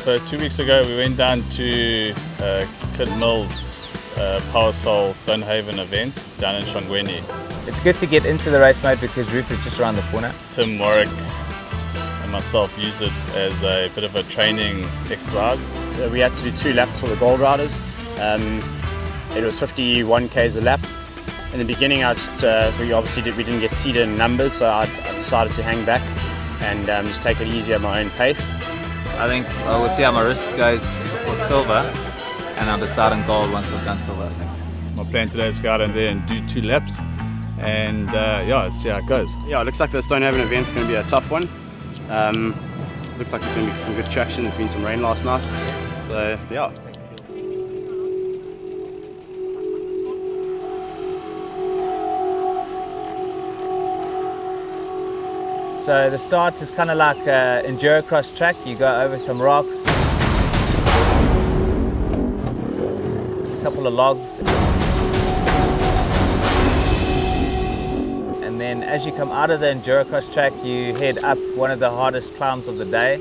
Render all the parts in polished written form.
So 2 weeks ago we went down to Kid Mills Powasol Stonehaven event down in Shongweni. It's good to get into the race mode because roof is just around the corner. Tim, Warwick and myself used it as a bit of a training exercise. We had to do 2 laps for the Gold Riders. It was 51 k's a lap. In the beginning, we didn't get seated in numbers, so I decided to hang back and just take it easy at my own pace. I think we'll see how my wrist goes for silver, and I'll decide on gold once I've done silver, I think. My plan today is to go out in there and do 2 laps and yeah, see how it goes. Yeah, it looks like the Stonehaven event's going to be a tough one. Looks like there's going to be some good traction. There's been some rain last night, so yeah. So the start is kind of like an enduro cross track. You go over some rocks, a couple of logs, and then as you come out of the enduro cross track, you head up one of the hardest climbs of the day.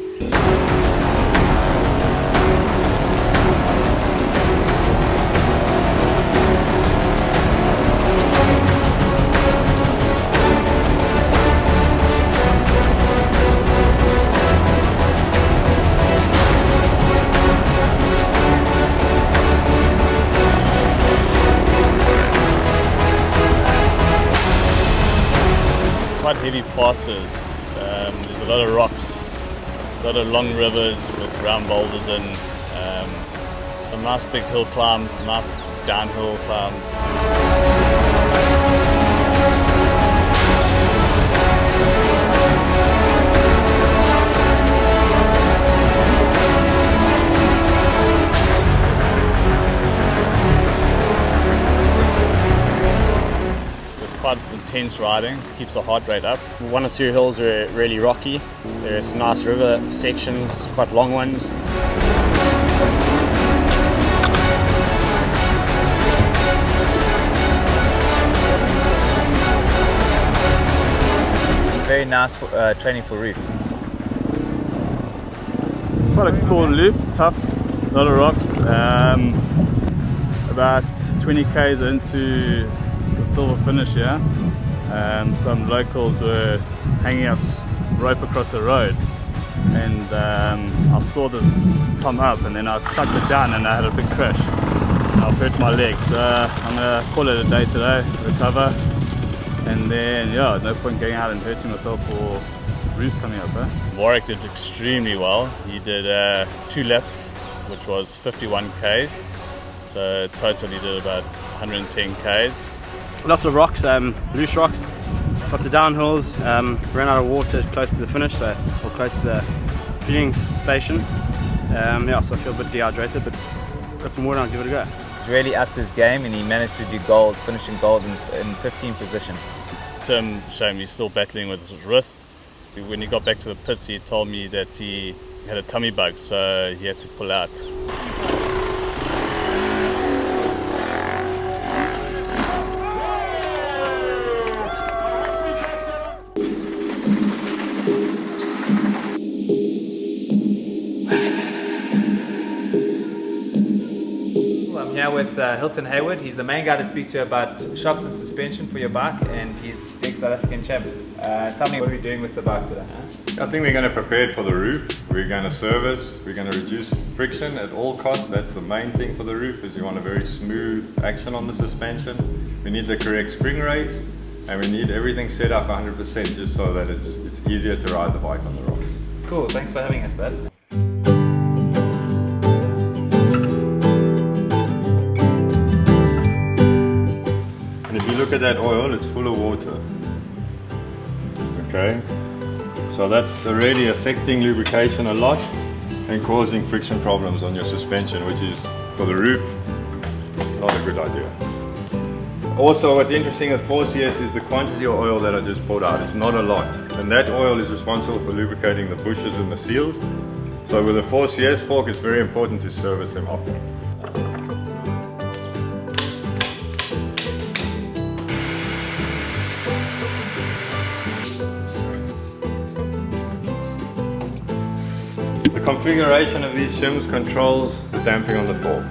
Quite heavy passes, there's a lot of rocks, a lot of long rivers with round boulders in, some nice big hill climbs, nice downhill climbs. Quite intense riding, keeps the heart rate up. 1 or 2 hills were really rocky. There are some nice river sections, quite long ones. Very nice for, training for roof. Quite a cool loop, tough, a lot of rocks. About 20 k's into silver finish here. Some locals were hanging up rope across the road, and I saw this come up, and then I tucked it down and I had a big crash. I hurt my leg, so I'm gonna call it a day today, recover, and then yeah, no point going out and hurting myself for roof coming up. Warwick did extremely well. He did 2 laps, which was 51 k's, so total he did about 110 k's. Lots of rocks, loose rocks, lots of downhills. Ran out of water close to the finish, or close to the fueling station. Yeah, so I feel a bit dehydrated, but got some water and I'll give it a go. He's really upped his game, and he managed to do gold, finishing gold in 15th position. Tim, shame he's still battling with his wrist. When he got back to the pits, he told me that he had a tummy bug, so he had to pull out. I'm here with Hilton Hayward. He's the main guy to speak to about shocks and suspension for your bike, and he's big South African champ. Tell me what we're doing with the bike today. I think we're going to prepare it for the roof. We're going to service. We're going to reduce friction at all costs. That's the main thing for the roof, is you want a very smooth action on the suspension. We need the correct spring rates, and we need everything set up 100% just so that it's easier to ride the bike on the rocks. Cool, thanks for having us, bud. If you look at that oil, it's full of water. Okay, so that's already affecting lubrication a lot and causing friction problems on your suspension, which is, for the roof, not a good idea. Also, what's interesting with 4CS is the quantity of oil that I just poured out. It's not a lot, and that oil is responsible for lubricating the bushes and the seals. So with a 4CS fork, it's very important to service them often. The configuration of these shims controls the damping on the fork.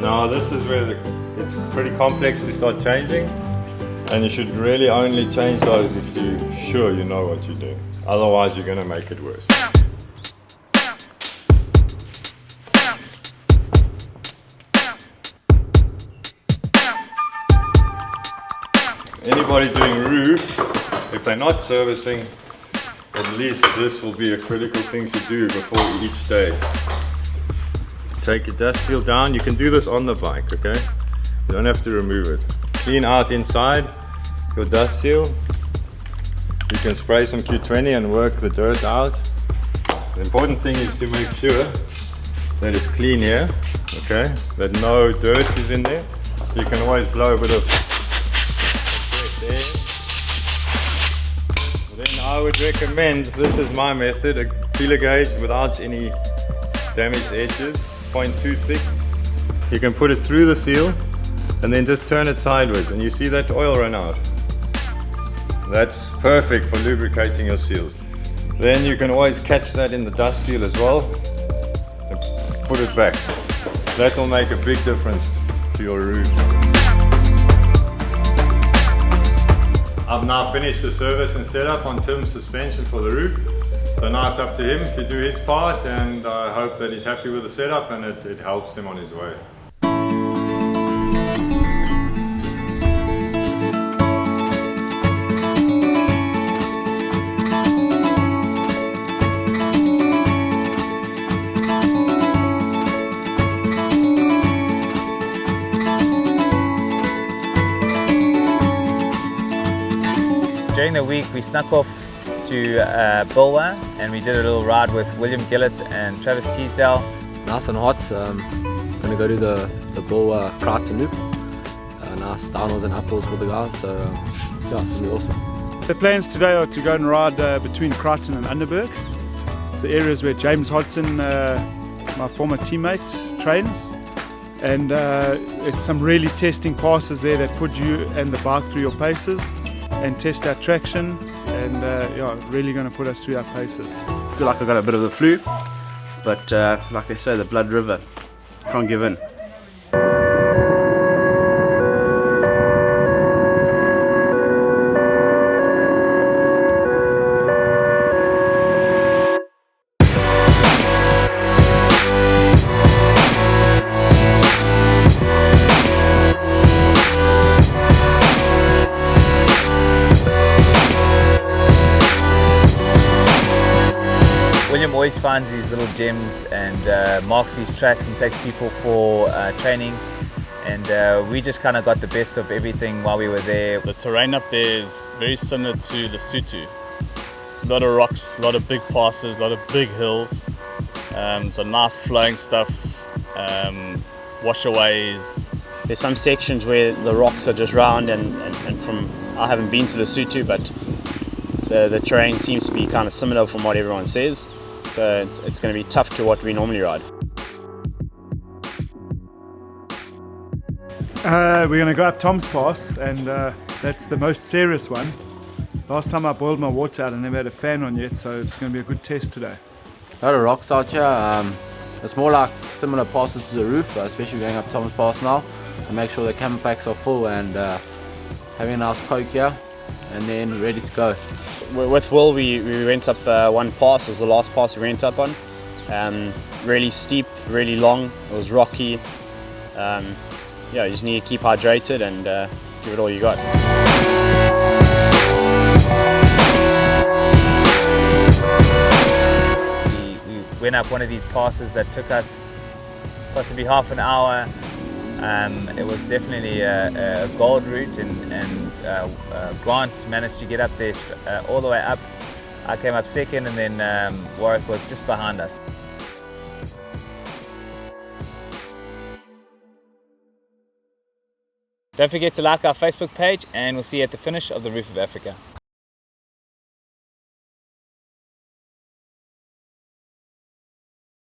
Now this is where it's pretty complex to start changing, and you should really only change those if you're sure you know what you're doing. Otherwise you're going to make it worse. Anybody doing roof, if they're not servicing, at least this will be a critical thing to do before each day. Take your dust seal down. You can do this on the bike, okay? You don't have to remove it. Clean out inside your dust seal. You can spray some Q20 and work the dirt out. The important thing is to make sure that it's clean here, okay? That no dirt is in there. You can always blow a bit of sweat there. Then I would recommend, this is my method, a feeler gauge without any damaged edges, 0.2 thick. You can put it through the seal and then just turn it sideways, and you see that oil run out. That's perfect for lubricating your seals. Then you can always catch that in the dust seal as well and put it back. That will make a big difference to your roof. I've now finished the service and setup on Tim's suspension for the roof. So now it's up to him to do his part, and I hope that he's happy with the setup and it helps him on his way. During the week we snuck off to Bulwa and we did a little ride with William Gillett and Travis Teasdale. Nice and hot. Gonna go to the Bulwa Kruitsen loop. Nice downhills and uphills with the guys, so yeah, it's gonna be awesome. The plans today are to go and ride between Kruitsen and Underberg. It's the areas where James Hodson, my former teammate, trains. And it's some really testing passes there that put you and the bike through your paces and test our traction, and yeah, really going to put us through our paces. I feel like I got a bit of the flu, but like they say, the blood river, can't give in. William always finds these little gems and marks these tracks and takes people for training, and we just kind of got the best of everything while we were there. The terrain up there is very similar to the Lesotho. A lot of rocks, a lot of big passes, a lot of big hills, some nice flowing stuff, washaways. There's some sections where the rocks are just round, and from, I haven't been to the Lesotho, but the terrain seems to be kind of similar from what everyone says. So it's going to be tough to what we normally ride. We're going to go up Tom's Pass, and that's the most serious one. Last time I boiled my water out, I never had a fan on yet, so it's going to be a good test today. A lot of rocks out here. It's more like similar passes to the roof, especially going up Tom's Pass now. So make sure the camera packs are full and having a nice poke here, and then ready to go. With Will, we went up one pass. It was the last pass we went up on. Really steep, really long. It was rocky. Yeah, you just need to keep hydrated and give it all you got. We went up one of these passes that took us possibly half an hour. It was definitely a gold route, and Grant managed to get up there all the way up. I came up second, and then Warwick was just behind us. Don't forget to like our Facebook page, and we'll see you at the finish of the Roof of Africa.